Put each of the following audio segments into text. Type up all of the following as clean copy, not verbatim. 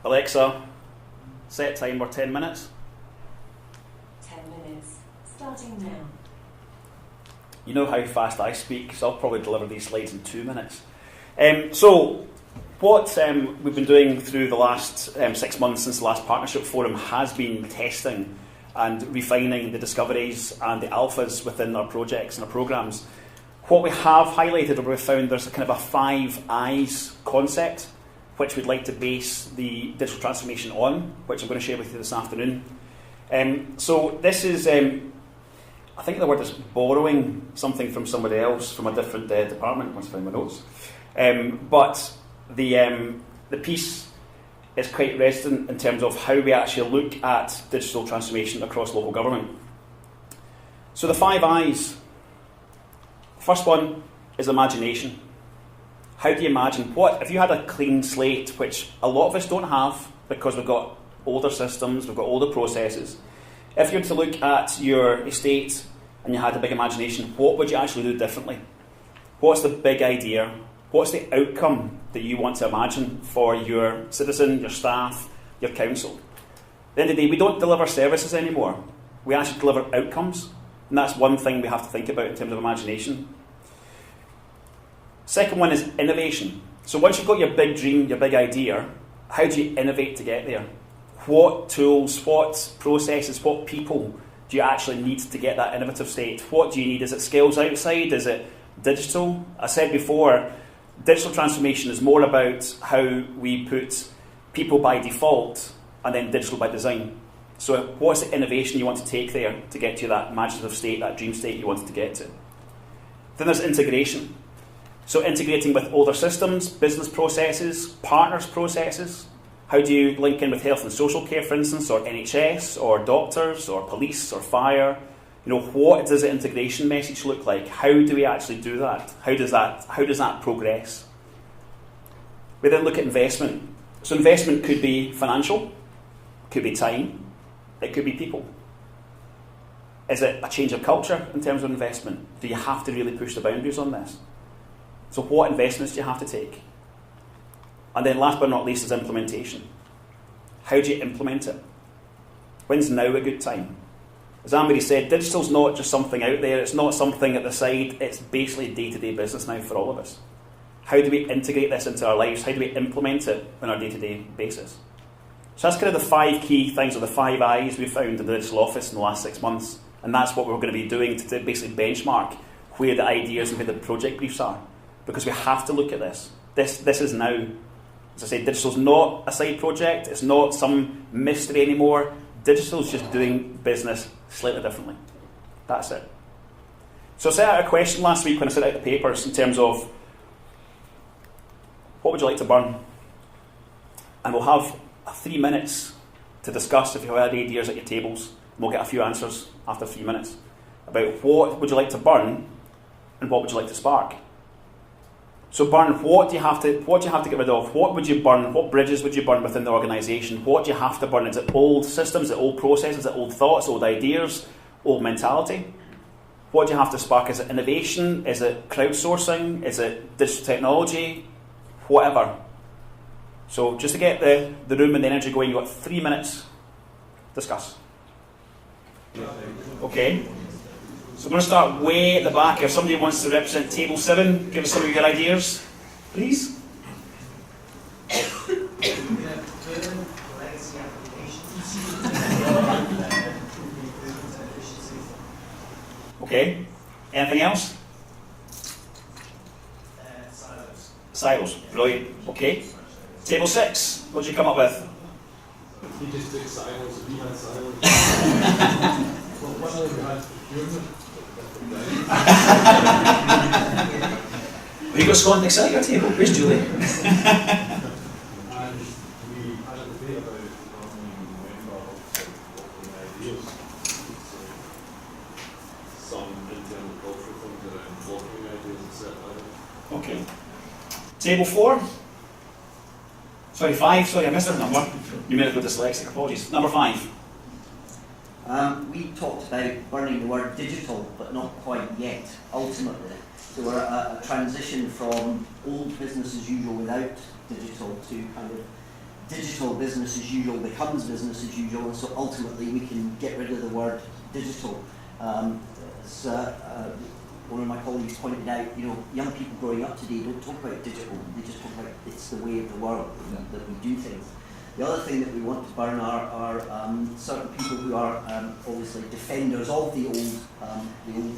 Alexa, set timer 10 minutes. 10 minutes, starting now. You know how fast I speak, so I'll probably deliver these slides in 2 minutes. So, what we've been doing through the last 6 months since the last partnership forum has been testing and refining the discoveries and the alphas within our projects and our programs. What we have highlighted, or we've found, there's a kind of a 5 I's concept which we'd like to base the digital transformation on, which I'm going to share with you this afternoon. So this is, I think the word is borrowing something from somebody else from a different department. Once I find my notes. But the piece is quite resident in terms of how we actually look at digital transformation across local government. So the 5 I's. First one is imagination. How do you imagine? What if you had a clean slate, which a lot of us don't have because we've got older systems, we've got older processes. If you were to look at your estate and you had a big imagination, what would you actually do differently? What's the big idea? What's the outcome that you want to imagine for your citizen, your staff, your council? At the end of the day, we don't deliver services anymore. We actually deliver outcomes. And that's one thing we have to think about in terms of imagination. Second one is innovation. So once you've got your big dream, your big idea, how do you innovate to get there? What tools, what processes, what people do you actually need to get that innovative state? What do you need? Is it skills outside? Is it digital? I said before, digital transformation is more about how we put people by default and then digital by design. So what's the innovation you want to take there to get to that imaginative state, that dream state you wanted to get to? Then there's integration. So integrating with older systems, business processes, partners processes. How do you link in with health and social care, for instance, or NHS, or doctors, or police, or fire? You know, what does the integration message look like? How do we actually do that? How does that progress? We then look at investment. So investment could be financial, could be time, it could be people. Is it a change of culture in terms of investment? Do you have to really push the boundaries on this? So what investments do you have to take? And then last but not least is implementation. How do you implement it? When's now a good time? As Anne-Marie said, digital's not just something out there, it's not something at the side, it's basically day-to-day business now for all of us. How do we integrate this into our lives? How do we implement it on our day-to-day basis? So that's kind of the 5 key things, or the 5 I's we've found in the digital office in the last 6 months. And that's what we're going to be doing to basically benchmark where the ideas and where the project briefs are. Because we have to look at this. This is now. As I say, digital's not a side project. It's not some mystery anymore. Digital's just doing business slightly differently. That's it. So I set out a question last week when I set out the papers in terms of what would you like to burn? And we'll have 3 minutes to discuss if you have any ideas at your tables. And we'll get a few answers after 3 minutes about what would you like to burn and what would you like to spark. So burn, what do you have to get rid of? What would you burn? What bridges would you burn within the organisation? What do you have to burn? Is it old systems, is it old processes, is it old thoughts, old ideas, old mentality? What do you have to spark? Is it innovation? Is it crowdsourcing? Is it digital technology? Whatever. So just to get the room and the energy going, you've got 3 minutes. Discuss. Okay. So I'm going to start way at the back. If somebody wants to represent table 7, give us some of your ideas, please. Okay. Anything else? Silos. Brilliant. Okay. Table 6. What did you come up with? He just took silos. We had silos. Well, one of them had procurement. Have you got Scotland Excel at your table? Where's Julie? And we had a debate about November opening ideas. Some internal cultural things around blocking ideas and set out. Okay. Table 4. Sorry, 5. Sorry, I missed that number. Numerical dyslexic. Apologies. Number 5. We talked about burning the word digital, but not quite yet, ultimately. So we're at a transition from old business as usual without digital to kind of digital business as usual becomes business as usual, and so ultimately we can get rid of the word digital. As one of my colleagues pointed out, young people growing up today don't talk about digital, they just talk about it's the way of the world that we do things. The other thing that we want to burn are certain people who are obviously defenders of the old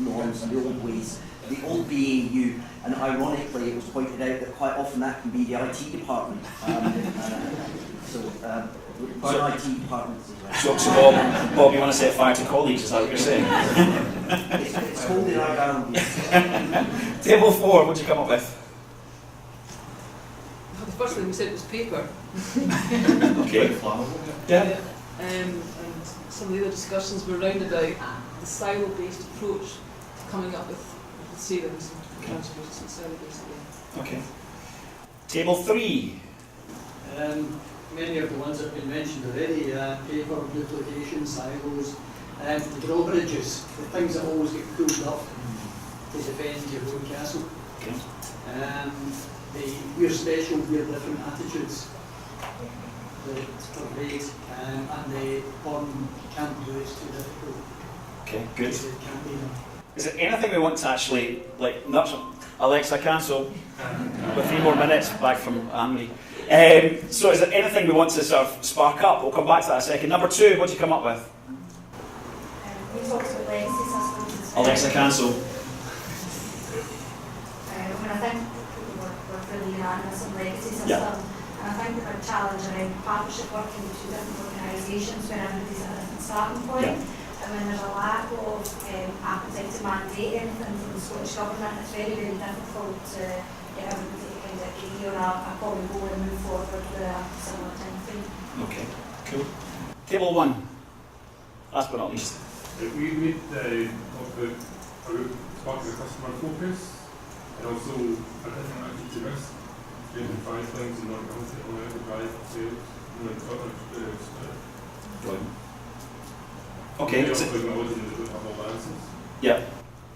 norms and the old ways, the old BAU, and ironically it was pointed out that quite often that can be the IT department. Burn IT departments as well. So Bob, you want to set fire to colleagues, is that what you're saying? It's holding our ground. Table 4, what did you come up with? The first thing we said was paper. Okay. Yeah. And some of the other discussions were around about the silo-based approach to coming up with savings and contributions and silo-based again. Okay. Table 3. Many of the ones that have been mentioned already, paper, duplication, silos, the drawbridges, the things that always get pulled up to defend your own castle. Okay. We're special, we're different attitudes that pervade, and the can't do it's too difficult. Okay, good. It can't be done. Is there anything we want to actually, Alexa, cancel? With 3 more minutes back from Anne-Marie. So is there anything we want to sort of spark up? We'll come back to that in a second. Number 2, what did you come up with? We talked about legacy systems. Alexa, cancel. I think people were fairly unanimous on legacy system. Yeah. And I think the big challenge around partnership working with 2 different organisations when everybody's at a different starting point. Yeah. And when there's a lack of appetite to mandate anything from the Scottish Government, it's very, very difficult to get everybody to kind of agree on a common goal and move forward with a similar time frame. Okay, cool. Table 1. Last but not least. We talked about spark the customer focus and also a different attitude to risk. You can try things and not go to the drive sales. Okay. Yeah.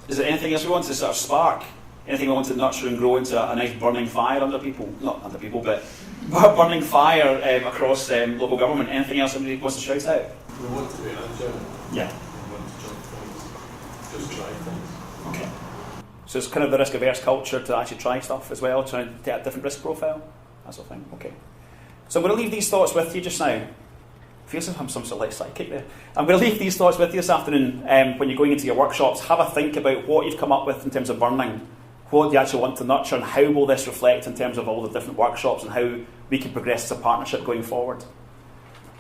Is there anything else we want to sort of spark? Anything we want to nurture and grow into a nice burning fire under people? Not under people, but burning fire across local government. Anything else somebody wants to shout out? We want to be agile. Yeah. We want to jump things, just try things. Okay. So it's kind of the risk-averse culture to actually try stuff as well, trying to get a different risk profile, that sort of thing. Okay. So I'm going to leave these thoughts with you just now. Feels like I'm some sort of like psychic there. I'm going to leave these thoughts with you this afternoon when you're going into your workshops. Have a think about what you've come up with in terms of burning, what you actually want to nurture, and how will this reflect in terms of all the different workshops and how we can progress as a partnership going forward.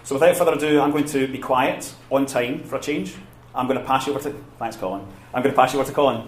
So without further ado, I'm going to be quiet, on time for a change. I'm going to pass you over to... Thanks, Colin. I'm going to pass you over to Colin.